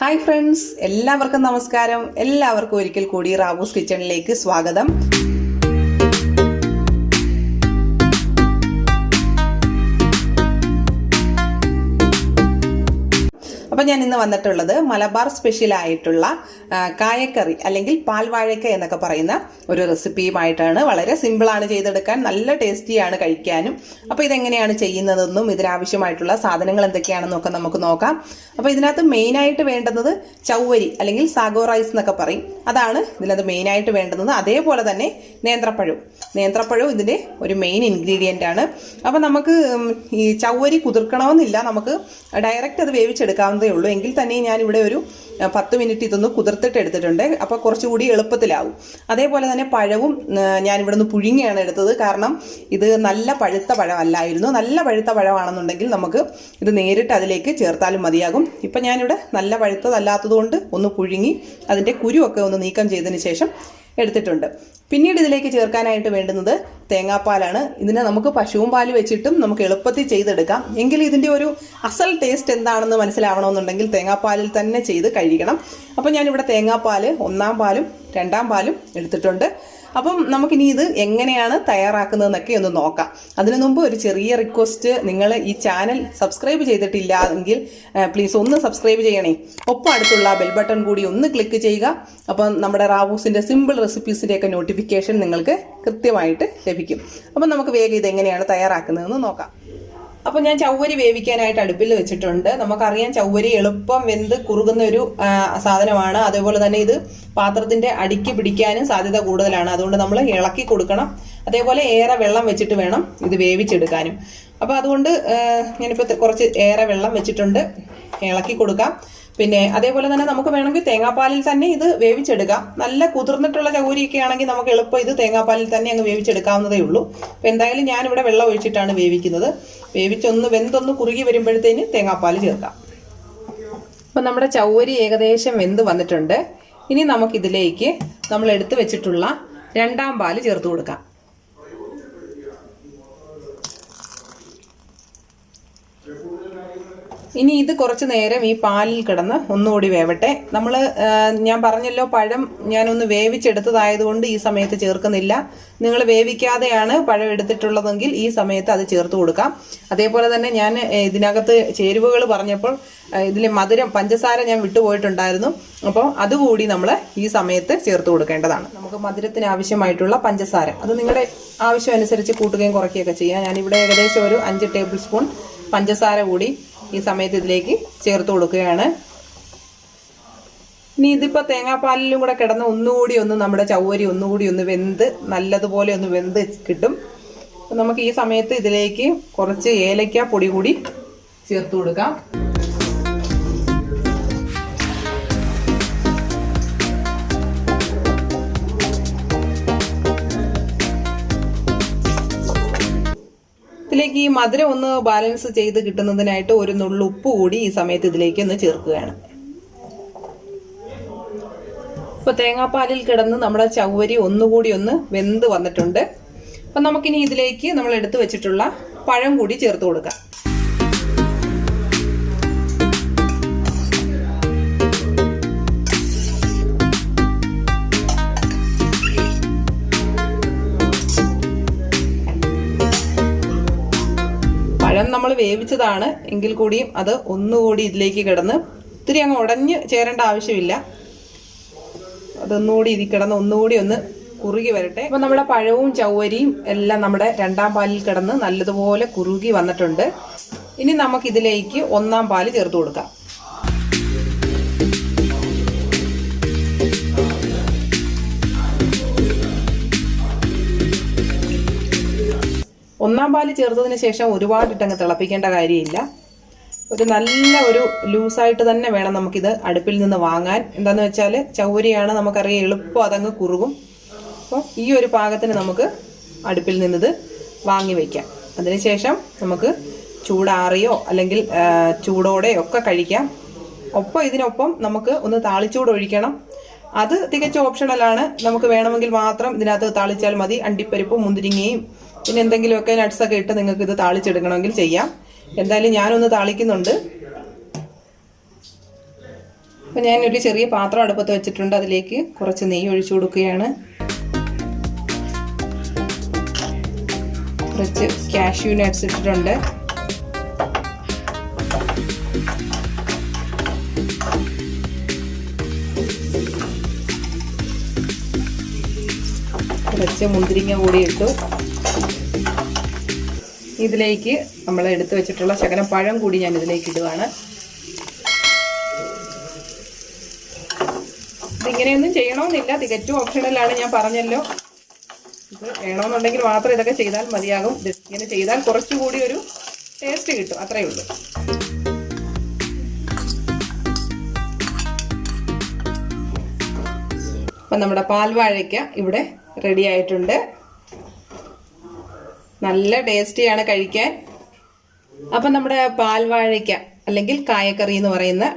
Hi friends, എല്ലാവർക്കും നമസ്കാരം. എല്ലാവർക്കും ഒരിക്കൽ കൂടി റാവൂസ് കിച്ചണിലേക്ക് സ്വാഗതം. അപ്പം ഞാൻ ഇന്ന് വന്നിട്ടുള്ളത് മലബാർ സ്പെഷ്യലായിട്ടുള്ള കായക്കറി അല്ലെങ്കിൽ പാൽ വാഴയ്ക്ക എന്നൊക്കെ പറയുന്ന ഒരു റെസിപ്പിയുമായിട്ടാണ്. വളരെ സിമ്പിളാണ് ചെയ്തെടുക്കാൻ, നല്ല ടേസ്റ്റിയാണ് കഴിക്കാനും. അപ്പോൾ ഇതെങ്ങനെയാണ് ചെയ്യുന്നതെന്നും ഇതിനാവശ്യമായിട്ടുള്ള സാധനങ്ങൾ എന്തൊക്കെയാണെന്നൊക്കെ നമുക്ക് നോക്കാം. അപ്പോൾ ഇതിനകത്ത് മെയിനായിട്ട് വേണ്ടുന്നത് ചൗവരി അല്ലെങ്കിൽ സാഗോ റൈസ് എന്നൊക്കെ പറയും, അതാണ് ഇതിനകത്ത് മെയിനായിട്ട് വേണ്ടുന്നത്. അതേപോലെ തന്നെ നേന്ത്രപ്പഴവും ഇതിൻ്റെ ഒരു മെയിൻ ഇൻഗ്രീഡിയൻ്റ് ആണ്. അപ്പോൾ നമുക്ക് ഈ ചൗവരി കുതിർക്കണമെന്നില്ല, നമുക്ക് ഡയറക്റ്റ് അത് വേവിച്ചെടുക്കാവുന്നതേ ഉള്ളൂ. എങ്കിൽ തന്നെ ഞാൻ ഇവിടെ ഒരു 10 മിനിറ്റ് ഇതൊന്ന് കുതിർത്തിട്ട് എടുത്തിട്ടുണ്ട്. അപ്പോൾ കുറച്ചുകൂടി എളുപ്പത്തിലാവും. അതേപോലെ തന്നെ പഴവും ഞാൻ ഇവിടെ നിന്ന് പുഴുങ്ങിയാണ് എടുത്തത്, കാരണം ഇത് നല്ല പഴുത്ത പഴമല്ലായിരുന്നു. നല്ല പഴുത്ത പഴമാണെന്നുണ്ടെങ്കിൽ നമുക്ക് ഇത് നേരിട്ട് അതിലേക്ക് ചേർത്താലും മതിയാകും. ഇപ്പം ഞാനിവിടെ നല്ല പഴുത്തതല്ലാത്തതുകൊണ്ട് ഒന്ന് പുഴുങ്ങി അതിൻ്റെ കുരുവൊക്കെ ഒന്ന് നീക്കം ചെയ്തതിന് ശേഷം എടുത്തിട്ടുണ്ട്. പിന്നീട് ഇതിലേക്ക് ചേർക്കാനായിട്ട് വേണ്ടുന്നത് തേങ്ങാപ്പാലാണ്. ഇതിനെ നമുക്ക് പശുവും പാല് വെച്ചിട്ടും നമുക്ക് എളുപ്പത്തിൽ ചെയ്തെടുക്കാം. എങ്കിൽ ഇതിൻ്റെ ഒരു അസൽ ടേസ്റ്റ് എന്താണെന്ന് മനസ്സിലാവണമെന്നുണ്ടെങ്കിൽ തേങ്ങാപ്പാലിൽ തന്നെ ചെയ്ത് കഴിക്കണം. അപ്പം ഞാനിവിടെ തേങ്ങാപ്പാൽ 1-ാം പാലും 2-ാം പാലും എടുത്തിട്ടുണ്ട്. അപ്പം നമുക്കിനി ഇത് എങ്ങനെയാണ് തയ്യാറാക്കുന്നതെന്നൊക്കെ ഒന്ന് നോക്കാം. അതിനു മുമ്പ് ഒരു ചെറിയ റിക്വസ്റ്റ്, നിങ്ങൾ ഈ ചാനൽ സബ്സ്ക്രൈബ് ചെയ്തിട്ടില്ല എങ്കിൽ പ്ലീസ് ഒന്ന് സബ്സ്ക്രൈബ് ചെയ്യണേ. ഒപ്പം അടുത്തുള്ള ബെൽ ബട്ടൺ കൂടി ഒന്ന് ക്ലിക്ക് ചെയ്യുക. അപ്പം നമ്മുടെ റാവൂസിൻ്റെ സിമ്പിൾ റെസിപ്പീസിൻ്റെയൊക്കെ നോട്ടിഫിക്കേഷൻ നിങ്ങൾക്ക് കൃത്യമായിട്ട് ലഭിക്കും. അപ്പം നമുക്ക് വേഗം ഇത് എങ്ങനെയാണ് തയ്യാറാക്കുന്നതെന്ന് നോക്കാം. അപ്പം ഞാൻ ചൗവരി വേവിക്കാനായിട്ട് അടുപ്പിൽ വെച്ചിട്ടുണ്ട്. നമുക്കറിയാം ചൗവരി എളുപ്പം വെന്ത് കുറുകുന്ന ഒരു സാധനമാണ്. അതേപോലെ തന്നെ ഇത് പാത്രത്തിൻ്റെ അടിക്ക് പിടിക്കാനും സാധ്യത കൂടുതലാണ്. അതുകൊണ്ട് നമ്മൾ ഇളക്കി കൊടുക്കണം. അതേപോലെ ഏറെ വെള്ളം വെച്ചിട്ട് വേണം ഇത് വേവിച്ചെടുക്കാനും. അപ്പോൾ അതുകൊണ്ട് ഞാനിപ്പോൾ കുറച്ച് ഏറെ വെള്ളം വെച്ചിട്ടുണ്ട്, ഇളക്കി കൊടുക്കാം. പിന്നെ അതേപോലെ തന്നെ നമുക്ക് വേണമെങ്കിൽ തേങ്ങാപ്പാലിൽ തന്നെ ഇത് വേവിച്ചെടുക്കാം. നല്ല കുതിർന്നിട്ടുള്ള ചൗവരിയൊക്കെ ആണെങ്കിൽ നമുക്ക് എളുപ്പം ഇത് തേങ്ങാപ്പാലിൽ തന്നെ അങ്ങ് വേവിച്ചെടുക്കാവുന്നതേ ഉള്ളൂ. അപ്പോൾ എന്തായാലും ഞാനിവിടെ വെള്ളം ഒഴിച്ചിട്ടാണ് വേവിക്കുന്നത്. വെന്തൊന്ന് കുറുകി വരുമ്പോഴത്തേന് തേങ്ങാപ്പാൽ ചേർക്കാം. അപ്പം നമ്മുടെ ചൗവരി ഏകദേശം വെന്ത് വന്നിട്ടുണ്ട്. ഇനി നമുക്കിതിലേക്ക് നമ്മൾ എടുത്തു വെച്ചിട്ടുള്ള 2-ാം പാല് ചേർത്ത് കൊടുക്കാം. ഇനി ഇത് കുറച്ച് നേരം ഈ പാലിൽ കിടന്ന് ഒന്നുകൂടി വേവട്ടെ. ഞാൻ പറഞ്ഞല്ലോ, പഴം ഞാനൊന്ന് വേവിച്ചെടുത്തതായതുകൊണ്ട് ഈ സമയത്ത് ചേർക്കുന്നില്ല. നിങ്ങൾ വേവിക്കാതെയാണ് പഴം എടുത്തിട്ടുള്ളതെങ്കിൽ ഈ സമയത്ത് അത് ചേർത്ത് കൊടുക്കാം. അതേപോലെ തന്നെ ഞാൻ ഇതിനകത്ത് ചേരുവകൾ പറഞ്ഞപ്പോൾ ഇതിലെ പഞ്ചസാര ഞാൻ വിട്ടുപോയിട്ടുണ്ടായിരുന്നു. അപ്പോൾ അതുകൂടി നമ്മൾ ഈ സമയത്ത് ചേർത്ത് കൊടുക്കേണ്ടതാണ്. നമുക്ക് മധുരത്തിന് ആവശ്യമായിട്ടുള്ള പഞ്ചസാര അത് നിങ്ങളുടെ ആവശ്യം അനുസരിച്ച് കൂട്ടുകയും കുറയ്ക്കുകയൊക്കെ ചെയ്യാം. ഞാനിവിടെ ഏകദേശം ഒരു 5 ടേബിൾ സ്പൂൺ പഞ്ചസാര കൂടി ഈ സമയത്ത് ഇതിലേക്ക് ചേർത്ത് കൊടുക്കുകയാണ്. ഇനി ഇതിപ്പോൾ തേങ്ങാപ്പാലിലും കൂടെ കിടന്ന് ഒന്നുകൂടി നമ്മുടെ ചൗവരി ഒന്നുകൂടി വെന്ത് നല്ലതുപോലെ വെന്ത് കിട്ടും. നമുക്ക് ഈ സമയത്ത് ഇതിലേക്ക് കുറച്ച് ഏലക്ക പൊടി കൂടി ചേർത്ത് കൊടുക്കാം. ഇതിലേക്ക് ഈ മധുരം ഒന്ന് ബാലൻസ് ചെയ്ത് കിട്ടുന്നതിനായിട്ട് ഒരു നുള്ളു ഉപ്പ് കൂടി ഈ സമയത്ത് ഇതിലേക്ക് ഒന്ന് ചേർക്കുകയാണ്. ഇപ്പോൾ തേങ്ങാപ്പാലിൽ കിടന്ന് നമ്മുടെ ചൗവരി ഒന്നുകൂടി വെന്ത് വന്നിട്ടുണ്ട്. അപ്പം നമുക്കിനി ഇതിലേക്ക് നമ്മൾ എടുത്തു വെച്ചിട്ടുള്ള പഴം കൂടി ചേർത്ത് കൊടുക്കാം. പഴം നമ്മൾ വേവിച്ചതാണ് എങ്കിൽ കൂടിയും അത് ഒന്നുകൂടി ഇതിലേക്ക് കിടന്ന് ഒത്തിരി അങ്ങ് ഉടഞ്ഞ് ചേരേണ്ട ആവശ്യമില്ല. അതൊന്നുകൂടി ഇതിൽ കിടന്ന് ഒന്നുകൂടി കുറുകി വരട്ടെ. അപ്പം നമ്മുടെ പഴവും ചൗവരിയും എല്ലാം നമ്മുടെ 2-ാം പാലിൽ കിടന്ന് നല്ലതുപോലെ കുറുകി വന്നിട്ടുണ്ട്. ഇനി നമുക്കിതിലേക്ക് 1-ാം പാല് ചേർത്ത് കൊടുക്കാം. ഒന്നാം പാല് ചേർത്തതിന് ശേഷം ഒരുപാടിട്ടങ്ങ് തിളപ്പിക്കേണ്ട കാര്യമില്ല. നല്ല ലൂസായിട്ട് തന്നെ വേണം നമുക്കിത് അടുപ്പിൽ നിന്ന് വാങ്ങാൻ. എന്താണെന്ന് വെച്ചാൽ ചൗവരിയാണ്, നമുക്കറിയാം എളുപ്പം അതങ്ങ് കുറുകും. അപ്പോൾ ഈ ഒരു പാകത്തിന് നമുക്ക് അടുപ്പിൽ നിന്നിത് വാങ്ങി വയ്ക്കാം. അതിനുശേഷം നമുക്ക് ചൂടാറിയോ അല്ലെങ്കിൽ ചൂടോടെയോ ഒക്കെ കഴിക്കാം. ഇതിനൊപ്പം നമുക്ക് ഒന്ന് താളിച്ചൂട് ഒഴിക്കണം. അത് തികച്ച ഓപ്ഷണലാണ്. നമുക്ക് വേണമെങ്കിൽ മാത്രം ഇതിനകത്ത് താളിച്ചാൽ മതി. അണ്ടിപ്പരിപ്പും മുന്തിരിങ്ങയും പിന്നെ എന്തെങ്കിലുമൊക്കെ നട്ട്സൊക്കെ ഇട്ട് നിങ്ങൾക്ക് ഇത് താളിച്ചെടുക്കണമെങ്കിൽ ചെയ്യാം. എന്തായാലും ഞാനൊന്ന് താളിക്കുന്നുണ്ട്. അപ്പോൾ ഞാനൊരു ചെറിയ പാത്രം അടുപ്പത്ത് വെച്ചിട്ടുണ്ട്. അതിലേക്ക് കുറച്ച് നെയ്യ് ഒഴിച്ചു കൊടുക്കുകയാണ്. കുറച്ച് കാഷ്യൂ നട്ട്സ് ഇട്ടിട്ടുണ്ട്. കുറച്ച് മുന്തിരിങ്ങ കൂടി ഇട്ടു. ഇതിലേക്ക് നമ്മൾ എടുത്തു വെച്ചിട്ടുള്ള ശകലം പഴം കൂടി ഞാൻ ഇതിലേക്ക് ഇടുവാണ്. ഇതിങ്ങനെയൊന്നും ചെയ്യണമെന്നില്ല, തികച്ചും ഓപ്ഷണലാണ്. ഞാൻ പറഞ്ഞല്ലോ, ഇത് വേണമെന്നുണ്ടെങ്കിൽ മാത്രം ഇതൊക്കെ ചെയ്താൽ മതിയാകും. ഇങ്ങനെ ചെയ്താൽ കുറച്ചുകൂടി ഒരു ടേസ്റ്റ് കിട്ടും, അത്രയേ ഉള്ളൂ. അപ്പം നമ്മുടെ പാൽ വാഴയ്ക്ക ഇവിടെ റെഡി ആയിട്ടുണ്ട്. നല്ല ടേസ്റ്റിയാണ് കഴിക്കാൻ. അപ്പം നമ്മുടെ പാൽ വാഴയ്ക്ക അല്ലെങ്കിൽ കായക്കറി എന്ന് പറയുന്ന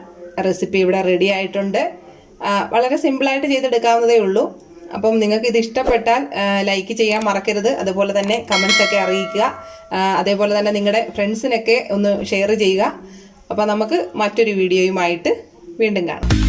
റെസിപ്പി ഇവിടെ റെഡി ആയിട്ടുണ്ട്. വളരെ സിമ്പിളായിട്ട് ചെയ്തെടുക്കാവുന്നതേ ഉള്ളൂ. അപ്പം നിങ്ങൾക്ക് ഇത് ഇഷ്ടപ്പെട്ടാൽ ലൈക്ക് ചെയ്യാൻ മറക്കരുത്. അതുപോലെ തന്നെ കമൻസ് ഒക്കെ അറിയിക്കുക. അതേപോലെ തന്നെ നിങ്ങളുടെ ഫ്രണ്ട്സിനൊക്കെ ഒന്ന് ഷെയർ ചെയ്യുക. അപ്പം നമുക്ക് മറ്റൊരു വീഡിയോയുമായിട്ട് വീണ്ടും കാണാം.